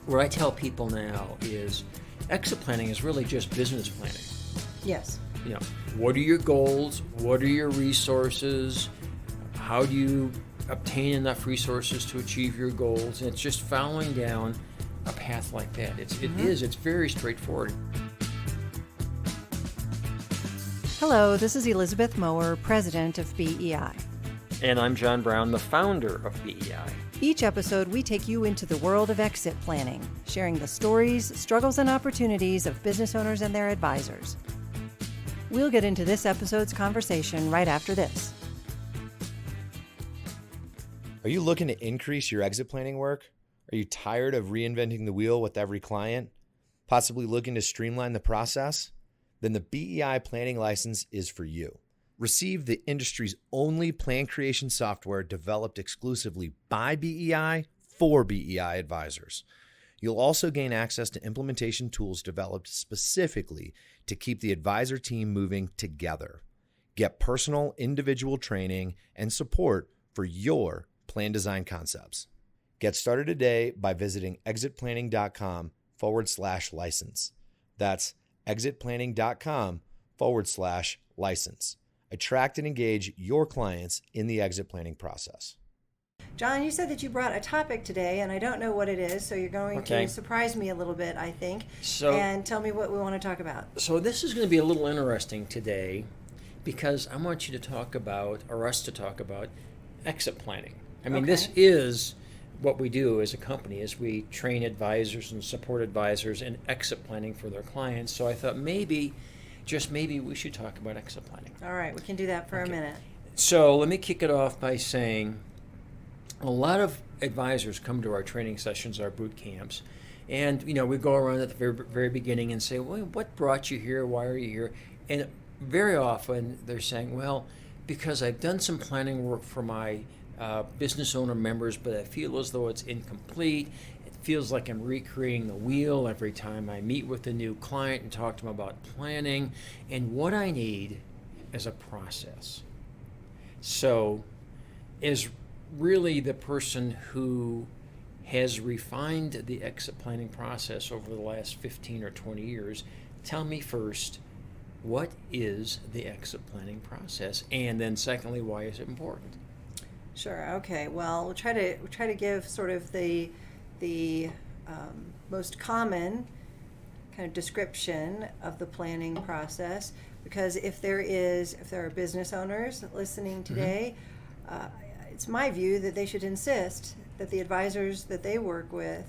What I tell people now is exit planning is really just business planning. Yes. You know, what are your goals? What are your resources? How do you obtain enough resources to achieve your goals? And it's just following down a path like that. It's very straightforward. Hello, this is Elizabeth Mower, president of BEI. And I'm John Brown, the founder of BEI. Each episode, we take you into the world of exit planning, sharing the stories, struggles, and opportunities of business owners and their advisors. We'll get into this episode's conversation right after this. Are you looking to increase your exit planning work? Are you tired of reinventing the wheel with every client? Possibly looking to streamline the process? Then the BEI planning license is for you. Receive the industry's only plan creation software developed exclusively by BEI for BEI advisors. You'll also gain access to implementation tools developed specifically to keep the advisor team moving together. Get personal, individual training and support for your plan design concepts. Get started today by visiting exitplanning.com/license. That's exitplanning.com/license. Attract and engage your clients in the exit planning process. John, you said that you brought a topic today, and I don't know what it is, so you're going Okay. to surprise me a little bit, I think, and tell me what we want to talk about. So this is going to be a little interesting today because I want you to talk about, or us to talk about, exit planning. I mean, This is what we do as a company, is we train advisors and support advisors in exit planning for their clients. So I thought maybe, just maybe, we should talk about exit planning. All right, we can do that for a minute. So let me kick it off by saying a lot of advisors come to our training sessions, our boot camps, and we go around at the very, very beginning and say, well, what brought you here? Why are you here? And very often they're saying, well, because I've done some planning work for my business owner members, but I feel as though it's incomplete. It feels like I'm recreating the wheel every time I meet with a new client and talk to them about planning. And what I need is a process. So is really the person who has refined the exit planning process over the last 15 or 20 years. Tell me first, what is the exit planning process? And then secondly, why is it important? Sure. Okay. Well, we'll try to give sort of the most common kind of description of the planning process, because if there are business owners listening today, it's my view that they should insist that the advisors that they work with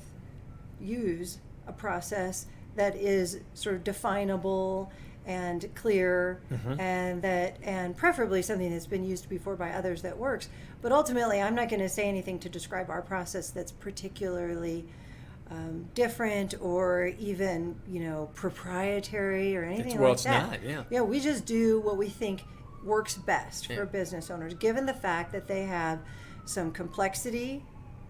use a process that is sort of definable and clear, and preferably something that's been used before by others that works. But ultimately, I'm not going to say anything to describe our process that's particularly different or even proprietary or anything like that. It's not. Yeah, we just do what we think works best for business owners, given the fact that they have some complexity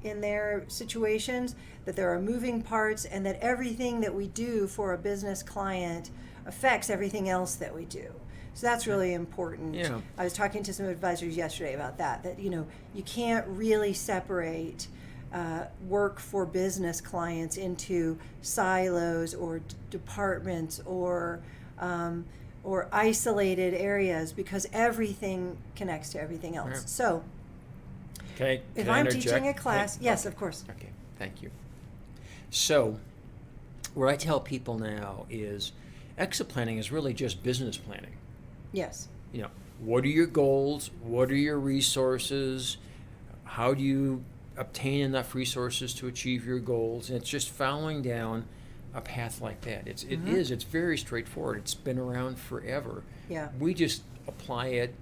in their situations, that there are moving parts, and that everything that we do for a business client affects everything else that we do. So that's really important. Yeah. I was talking to some advisors yesterday about that you can't really separate work for business clients into silos or departments or isolated areas, because everything connects to everything else. Yeah. So Okay. if Can I I'm interject? teaching a class, yes, Okay. of course. Okay, thank you. So what I tell people now is exit planning is really just business planning. Yes. What are your goals? What are your resources? How do you obtain enough resources to achieve your goals? And it's just following down a path like that. It's very straightforward. It's been around forever. Yeah. We just apply it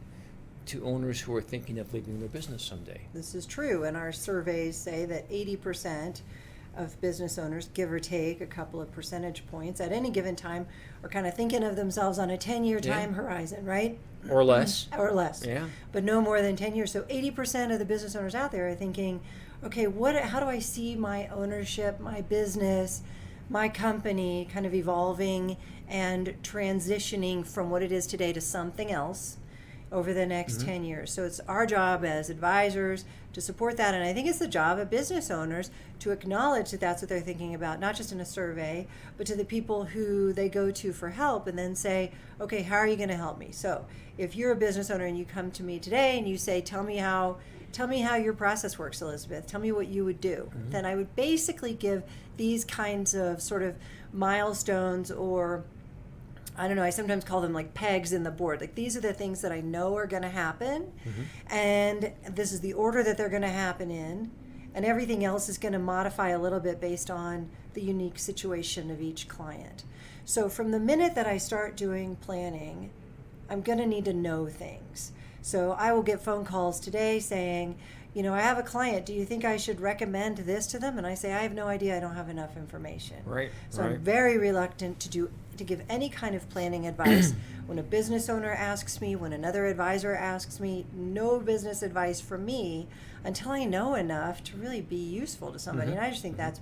to owners who are thinking of leaving their business someday. This is true, and our surveys say that 80% of business owners, give or take a couple of percentage points at any given time, are kind of thinking of themselves on a 10-year time horizon, right? Or less. Or less. Yeah. But no more than 10 years. So 80% of the business owners out there are thinking, okay, how do I see my ownership, my business, my company kind of evolving and transitioning from what it is today to something else? over the next 10 years. So it's our job as advisors to support that. And I think it's the job of business owners to acknowledge that that's what they're thinking about, not just in a survey, but to the people who they go to for help, and then say, okay, how are you going to help me? So if you're a business owner and you come to me today and you say, tell me how your process works, Elizabeth, tell me what you would do, then I would basically give these kinds of sort of milestones, or I don't know, I sometimes call them like pegs in the board. Like, these are the things that I know are going to happen, and this is the order that they're going to happen in, and everything else is going to modify a little bit based on the unique situation of each client. So from the minute that I start doing planning, I'm going to need to know things. So I will get phone calls today saying, you know, I have a client, do you think I should recommend this to them? And I say, I have no idea, I don't have enough information. Right. So I'm very reluctant to give any kind of planning advice. When a business owner asks me, when another advisor asks me, no business advice from me until I know enough to really be useful to somebody. And I just think that's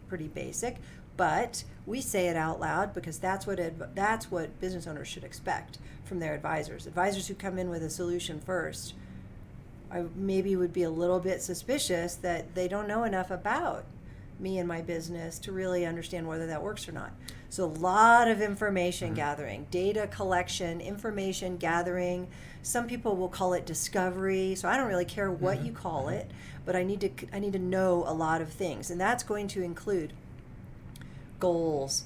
pretty basic. But we say it out loud because that's what business owners should expect from their advisors. Advisors who come in with a solution first, I maybe would be a little bit suspicious that they don't know enough about me and my business to really understand whether that works or not. So a lot of information gathering, data collection, information gathering. Some people will call it discovery. So I don't really care what you call it, but I need to know a lot of things, and that's going to include goals,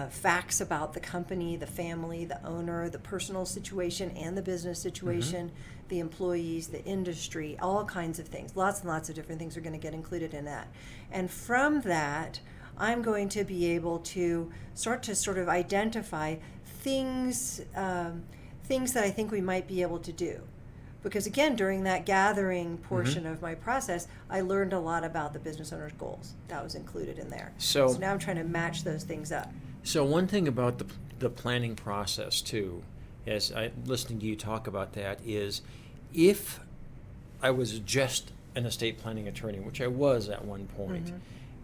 facts about the company, the family, the owner, the personal situation and the business situation, the employees, the industry, all kinds of things. Lots and lots of different things are going to get included in that. And from that, I'm going to be able to start to sort of identify things that I think we might be able to do. Because again, during that gathering portion of my process, I learned a lot about the business owner's goals. That was included in there. So now I'm trying to match those things up. So one thing about the planning process too, as listening to you talk about that, is if I was just an estate planning attorney, which I was at one point,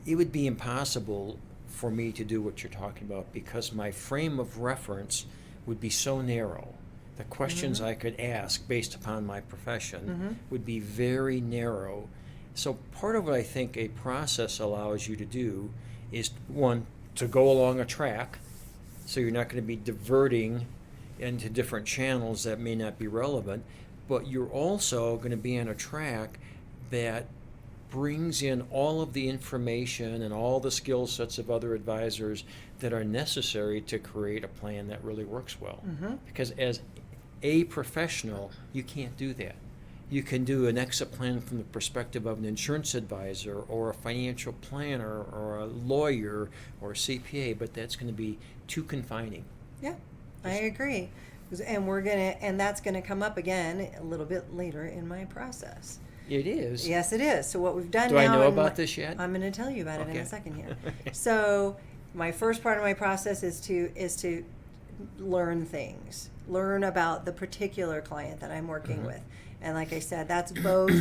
it would be impossible for me to do what you're talking about because my frame of reference would be so narrow. The questions I could ask based upon my profession would be very narrow. So part of what I think a process allows you to do is, one, to go along a track, so you're not going to be diverting into different channels that may not be relevant, but you're also going to be on a track that brings in all of the information and all the skill sets of other advisors that are necessary to create a plan that really works well. Because as a professional, you can't do that. You can do an exit plan from the perspective of an insurance advisor or a financial planner or a lawyer or a CPA, but that's going to be too confining. Yeah, I agree. And that's gonna come up again a little bit later in my process. It is. Yes, it is. So what we've done Do now. I know about this yet? I'm going to tell you about it in Okay. a second here. So my first part of my process is to learn things, learn about the particular client that I'm working with. And like I said, that's both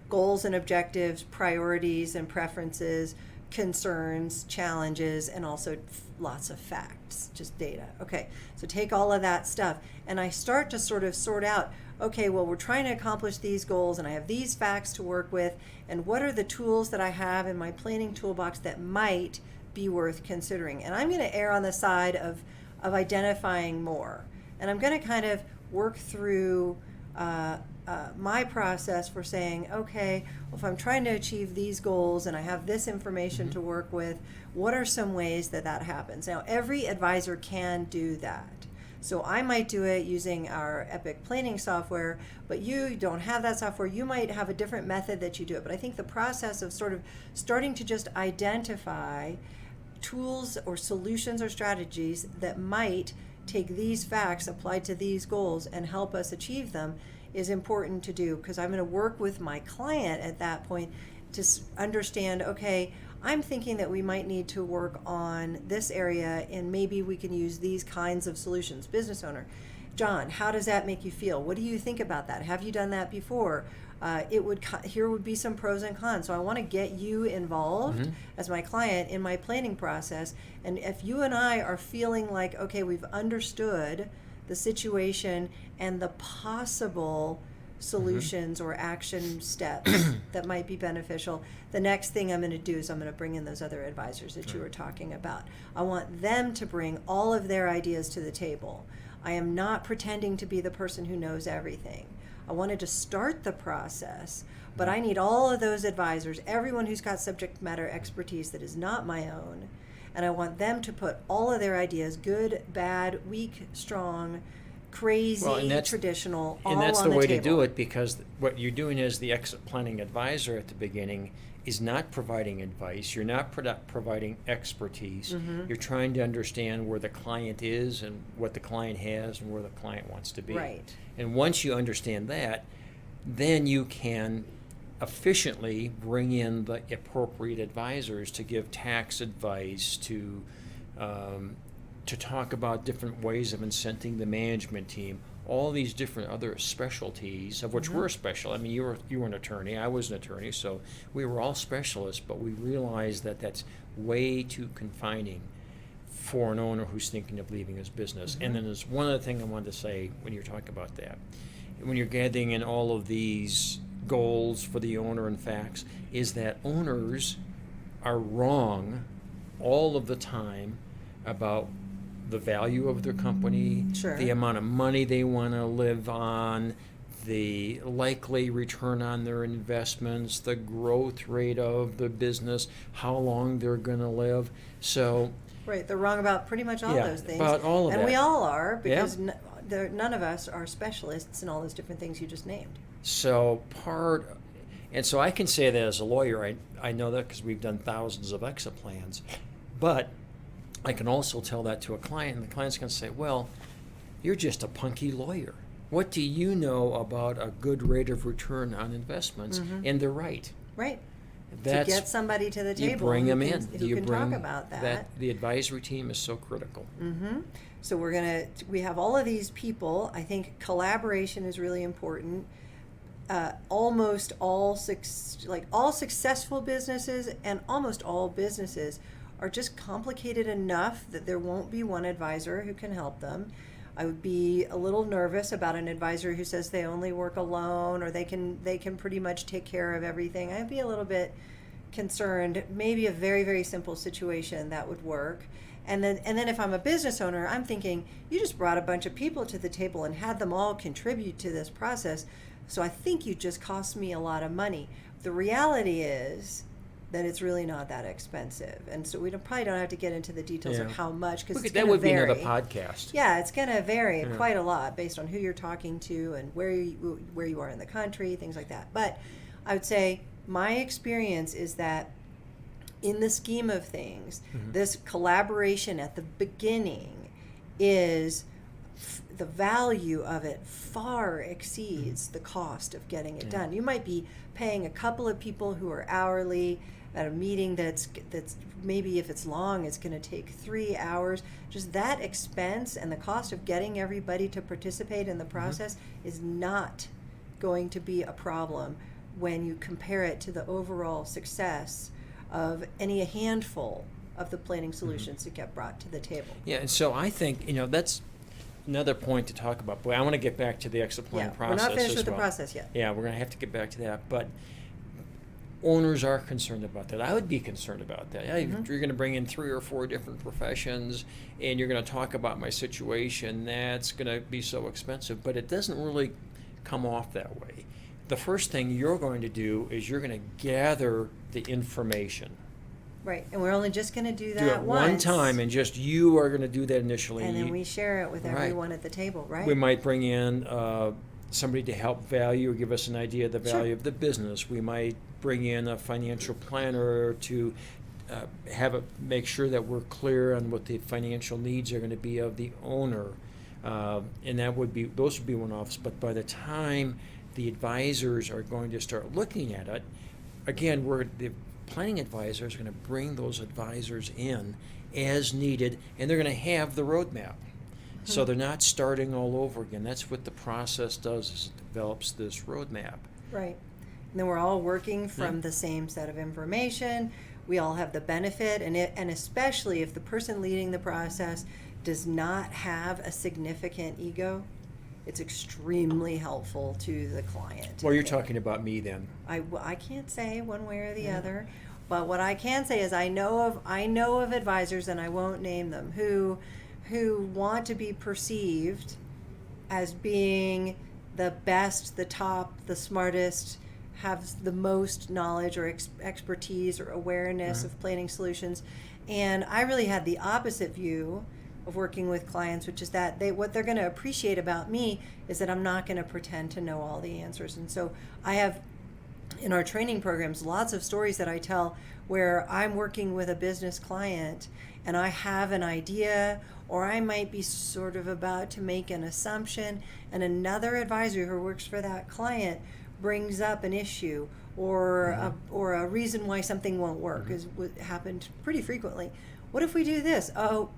goals and objectives, priorities and preferences, concerns, challenges, and also lots of facts, just data. Okay, so take all of that stuff and I start to sort of sort out, okay, well, we're trying to accomplish these goals and I have these facts to work with, and what are the tools that I have in my planning toolbox that might be worth considering? And I'm going to err on the side of identifying more. And I'm going to kind of work through my process for saying, okay, well, if I'm trying to achieve these goals and I have this information to work with, what are some ways that happens? Now, every advisor can do that. So I might do it using our Epic planning software, but you don't have that software. You might have a different method that you do it. But I think the process of sort of starting to just identify tools or solutions or strategies that might take these facts applied to these goals and help us achieve them is important to do, because I'm going to work with my client at that point to understand, okay, I'm thinking that we might need to work on this area and maybe we can use these kinds of solutions. Business owner, John, how does that make you feel? What do you think about that? Have you done that before? Here would be some pros and cons. So I want to get you involved as my client in my planning process. And if you and I are feeling like, okay, we've understood the situation and the possible solutions or action steps that might be beneficial. The next thing I'm going to do is I'm going to bring in those other advisors that you were talking about. I want them to bring all of their ideas to the table. I am not pretending to be the person who knows everything. I wanted to start the process, but I need all of those advisors, everyone who's got subject matter expertise that is not my own, and I want them to put all of their ideas, good, bad, weak, strong, crazy, traditional, all on the table. And that's the way to do it, because what you're doing as the exit planning advisor at the beginning is not providing advice. You're not providing expertise. You're trying to understand where the client is and what the client has and where the client wants to be. Right. And once you understand that, then you can efficiently bring in the appropriate advisors to give tax advice, to talk about different ways of incenting the management team, all these different other specialties, of which we're special. I mean, you were an attorney, I was an attorney, so we were all specialists, but we realized that that's way too confining for an owner who's thinking of leaving his business. And then there's one other thing I wanted to say when you're talking about that. When you're gathering in all of these goals for the owner and facts, is that owners are wrong all of the time about the value of their company, the amount of money they want to live on, the likely return on their investments, the growth rate of the business, how long they're going to live. So, right, they're wrong about pretty much all those things. About all of and that. we all are, because none of us are specialists in all those different things you just named. So so I can say that as a lawyer, I know that because we've done thousands of exit plans, but I can also tell that to a client, and the client's going to say, well, you're just a punky lawyer. What do you know about a good rate of return on investments? And they're right. Right. That's, to get somebody to the table you bring them in. who can talk about that. The advisory team is so critical. So we have all of these people. I think collaboration is really important. Almost all successful businesses and almost all businesses are just complicated enough that there won't be one advisor who can help them. I would be a little nervous about an advisor who says they only work alone, or they can pretty much take care of everything. I'd be a little bit concerned. Maybe a very, very simple situation that would work. And then if I'm a business owner, I'm thinking, you just brought a bunch of people to the table and had them all contribute to this process. So I think you just cost me a lot of money. The reality is that it's really not that expensive. And so we probably don't have to get into the details of how much, because that would be another podcast. Yeah, it's going to vary quite a lot based on who you're talking to and where you are in the country, things like that. But I would say my experience is that in the scheme of things, this collaboration at the beginning is the value of it far exceeds the cost of getting it done. You might be paying a couple of people who are hourly at a meeting that's maybe, if it's long, it's going to take 3 hours. Just that expense and the cost of getting everybody to participate in the process is not going to be a problem when you compare it to the overall success of a handful of the planning solutions that get brought to the table. Yeah, and so I think, that's another point to talk about. Boy, I want to get back to the exit plan process. We're not finished with the process yet. Yeah, we're going to have to get back to that. But owners are concerned about that. I would be concerned about that. You're going to bring in 3 or 4 different professions, and you're going to talk about my situation. That's going to be so expensive. But it doesn't really come off that way. The first thing you're going to do is you're going to gather the information. Right, and we're only just going to do that do it once. one time, and just you are going to do that initially. And then we share it with everyone at the table, right? We might bring in somebody to help value or give us an idea of the value of the business. We might bring in a financial planner to make sure that we're clear on what the financial needs are going to be of the owner, and those would be one-offs. But by the time the advisors are going to start looking at it, again, the planning advisors are going to bring those advisors in as needed, and they're going to have the roadmap. So they're not starting all over again. That's what the process does, is it develops this roadmap. Right. And then we're all working from the same set of information. We all have the benefit, and especially if the person leading the process does not have a significant ego, it's extremely helpful to the client. Well, you're talking about me then. I can't say one way or the other, but what I can say is I know of advisors, and I won't name them, who want to be perceived as being the best, the top, the smartest, have the most knowledge or expertise or awareness of planning solutions. And I really had the opposite view of working with clients, which is that what they're going to appreciate about me is that I'm not going to pretend to know all the answers. And so I have, in our training programs, lots of stories that I tell where I'm working with a business client and I have an idea, or I might be sort of about to make an assumption, and another advisor who works for that client brings up an issue or a reason why something won't work. Is what happened pretty frequently. What if we do this? Oh,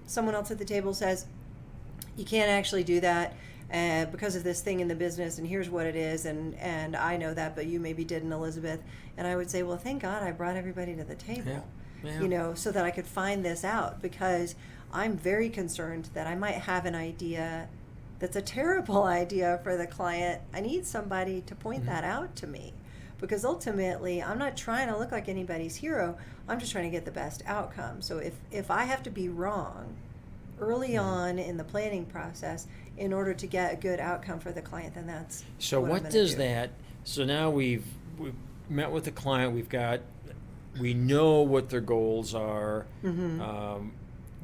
someone else at the table says, you can't actually do that because of this thing in the business, and here's what it is, and I know that, but you maybe didn't, Elizabeth. And I would say, well, thank God I brought everybody to the table, so that I could find this out, because I'm very concerned that I might have an idea that's a terrible idea for the client. I need somebody to point that out to me, because ultimately I'm not trying to look like anybody's hero. I'm just trying to get the best outcome. So if I have to be wrong early on in the planning process in order to get a good outcome for the client, then that's So what I'm what gonna does do. that, so now we've met with the client, we know what their goals are,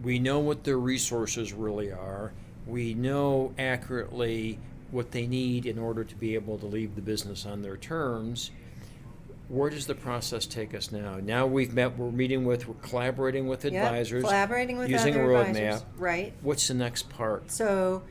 we know what their resources really are, we know accurately what they need in order to be able to leave the business on their terms. Where does the process take us now? Now we're collaborating with Yep, advisors, collaborating with using a other roadmap. advisors, right? What's the next part? So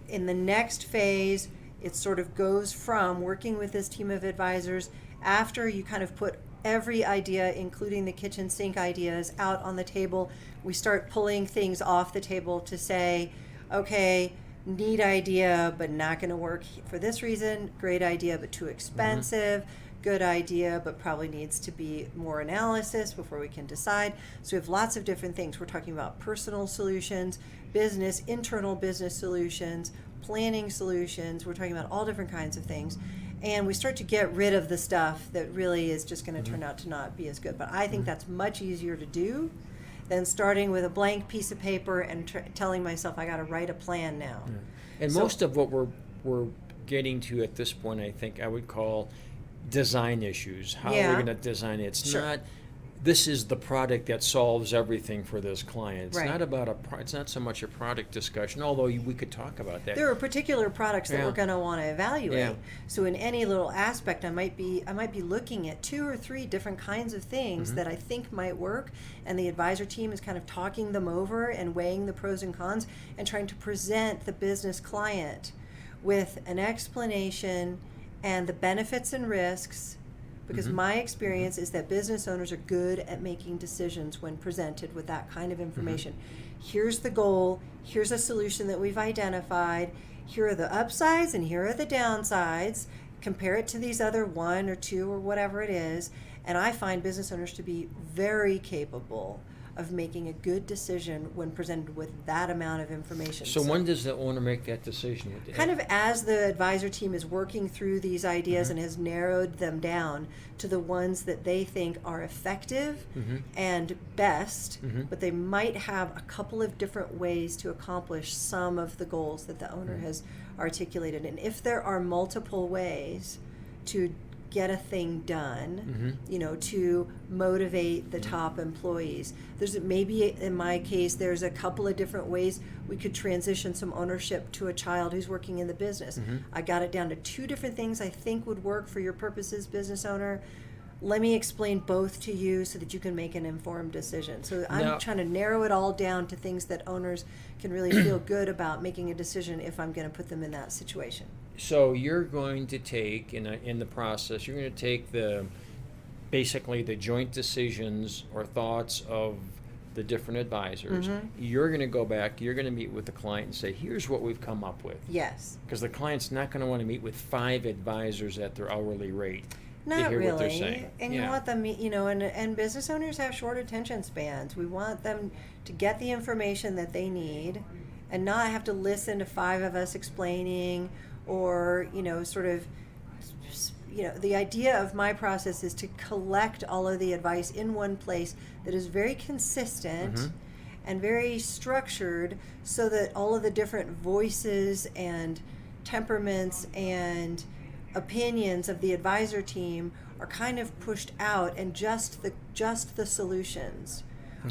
in the next phase, it sort of goes from working with this team of advisors after you kind of put every idea, including the kitchen sink ideas, out on the table. We start pulling things off the table to say, okay, neat idea, but not going to work for this reason. Great idea, but too expensive. Good idea, but probably needs to be more analysis before we can decide. So we have lots of different things. We're talking about personal solutions, internal business solutions, planning solutions. We're talking about all different kinds of things. And we start to get rid of the stuff that really is just going to turn out to not be as good. But I think that's much easier to do than starting with a blank piece of paper and telling myself I got to write a plan now. And So- most of what we're getting to at this point, I think I would call design issues. How are we going to design it? It's Sure. not, this is the product that solves everything for this client. It's Right. not about it's not so much a product discussion, although we could talk about that. There are particular products that Yeah. we're going to want to evaluate. Yeah. So in any little aspect, I might be looking at 2 or 3 different kinds of things that I think might work, and the advisor team is kind of talking them over and weighing the pros and cons and trying to present the business client with an explanation and the benefits and risks, because my experience is that business owners are good at making decisions when presented with that kind of information. Here's the goal, here's a solution that we've identified, here are the upsides and here are the downsides, compare it to these other 1 or 2 or whatever it is, and I find business owners to be very capable of making a good decision when presented with that amount of information. So when does the owner make that decision? Kind of as the advisor team is working through these ideas and has narrowed them down to the ones that they think are effective and best, but they might have a couple of different ways to accomplish some of the goals that the owner has articulated. And if there are multiple ways to get a thing done, to motivate the top employees. There's maybe, in my case, there's a couple of different ways we could transition some ownership to a child who's working in the business. I got it down to 2 different things I think would work for your purposes, business owner. Let me explain both to you so that you can make an informed decision. So I'm trying to narrow it all down to things that owners can really feel good about making a decision if I'm going to put them in that situation. So you're going to take, in the process, you're going to take basically the joint decisions or thoughts of the different advisors. You're going to go back, you're going to meet with the client and say, here's what we've come up with. Yes. Because the client's not going to want to meet with 5 advisors at their hourly rate. Not hear really. what they're saying. And you want them, and business owners have short attention spans. We want them to get the information that they need and not have to listen to five of us explaining or, the idea of my process is to collect all of the advice in one place that is very consistent and very structured so that all of the different voices and temperaments and opinions of the advisor team are kind of pushed out, and just the solutions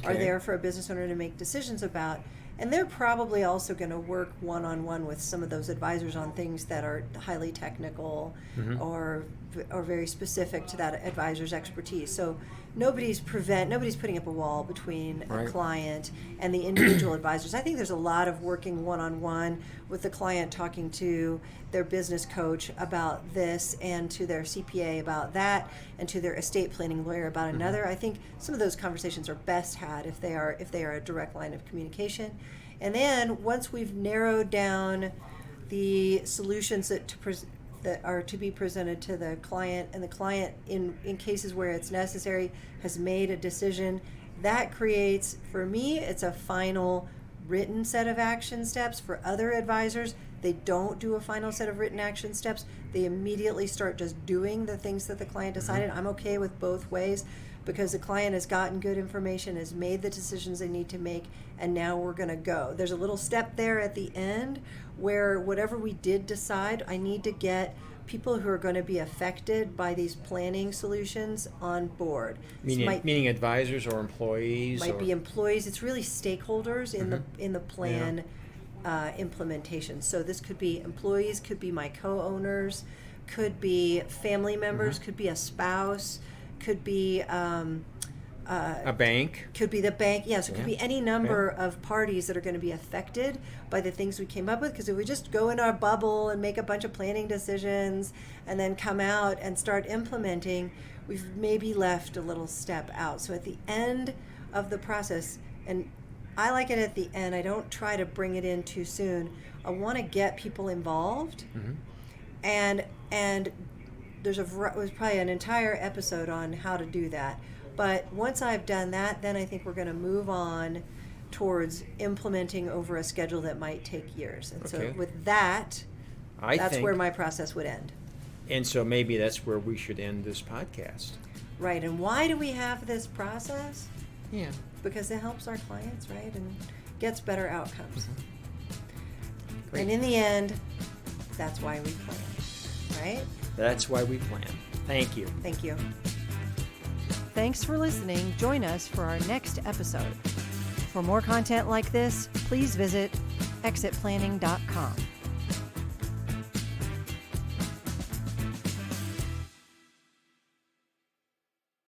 are there for a business owner to make decisions about. And they're probably also going to work one-on-one with some of those advisors on things that are highly technical or very specific to that advisor's expertise. So nobody's putting up a wall between a client and the individual advisors. I think there's a lot of working one-on-one with the client, talking to their business coach about this, and to their CPA about that, and to their estate planning lawyer about another. I think some of those conversations are best had if they are a direct line of communication. And then once we've narrowed down the solutions that are to be presented to the client, and the client, in cases where it's necessary, has made a decision, that creates, for me, it's a final written set of action steps. For other advisors, they don't do a final set of written action steps. They immediately start just doing the things that the client decided. I'm okay with both ways, because the client has gotten good information, has made the decisions they need to make, and now we're going to go. There's a little step there at the end where whatever we did decide, I need to get people who are going to be affected by these planning solutions on board. Meaning advisors or employees? Might be employees. It's really stakeholders in the plan implementation. So this could be employees, could be my co-owners, could be family members, could be a spouse, could be a bank. Could be the bank. Yes, it could be any number of parties that are going to be affected by the things we came up with. Because if we just go in our bubble and make a bunch of planning decisions and then come out and start implementing, we've maybe left a little step out. So at the end of the process, and I like it at the end, I don't try to bring it in too soon. I want to get people involved, and there's probably an entire episode on how to do that. But once I've done that, then I think we're going to move on towards implementing over a schedule that might take years. And so with that, that's where my process would end. And so maybe that's where we should end this podcast. Right. And why do we have this process? Yeah. Because it helps our clients, right? And gets better outcomes. Great. And in the end, that's why we plan, right? That's why we plan. Thank you. Thank you. Thanks for listening. Join us for our next episode. For more content like this, please visit exitplanning.com.